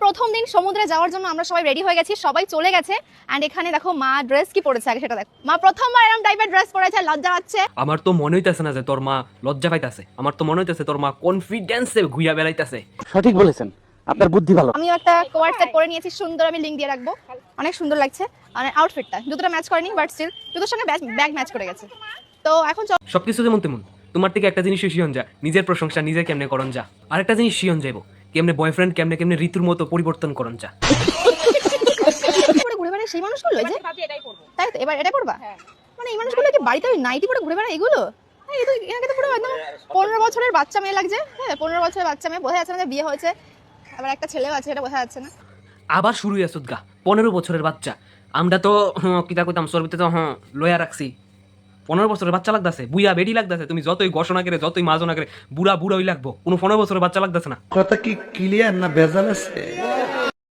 প্রথম দিন সমুদ্রে যাওয়ার জন্য আমরা সবাই রেডি হয়ে গেছি, সবাই চলে গেছে। এন্ড এখানে দেখো মা ড্রেস কি পরেছে, আগে সেটা দেখো। মা প্রথমবার এরকম টাইপের ড্রেস পরেছে, লজ্জা পাচ্ছে। আমার তো মনে হইতাছে না যে তোর মা লজ্জা পাইতাছে, আমার তো মনে হইতাছে তোর মা কনফিডেন্সে ঘুইয়া বেড়াইতাছে। সঠিক বলেছেন, আপনার বুদ্ধি ভালো। আমিও একটা কোয়ার্ড সেট পরে নিয়েছি, সুন্দর, আমি লিংক দিয়ে রাখবো। অনেক সুন্দর লাগছে, মানে আউটফিটটা জুতোটা ম্যাচ করেনি, বাট স্টিল জুতোর সঙ্গে ব্যাগ ম্যাচ করে গেছে। তো এখন সবকিছু যেমন তেমন তোমার থেকে একটা জিনিস শিয়ন যা, নিজের প্রশংসা নিজে কেমনে করন যা। আর একটা জিনিস শিয়ন যাইব, কেমনে বয়ফ্রেন্ড কেমনে কেমনে ঋতুর মতো পরিবর্তন করন যা। পরে ঘুরে বেড়ায় সেই মানুষগুলো, যে তাই তো এবার এটা করবা। মানে এই মানুষগুলো কি বাড়িতে ওই নাইটি পরে ঘুরে বেড়ায় এগুলো? এই তো এনাকে তো পুরো একদম 15 বছরের বাচ্চা মেয়ে লাগছে। হ্যাঁ 15 বছরের বাচ্চা মেয়ে, বোঝা যাচ্ছে না যে বিয়ে হয়েছে, আবার একটা ছেলেও আছে, এটা বোঝা যাচ্ছে না। আবার শুরু হইয়াছত গা, 15 বছরের বাচ্চা। আমরা তো কিতা কইতাম সর্বিতে তো লয়া রাখছি। 15 বছরের বাচ্চা লাগতাছে, বুইয়া বেডি লাগতাছে। তুমি যতই ঘোষণা করে যতই মাজনা করে বুড়া বুড়াই লাগবো, কোনো 15 বছরের বাচ্চা লাগতাছে না। কথা কি ক্লিয়ার না ভেজাল আছে?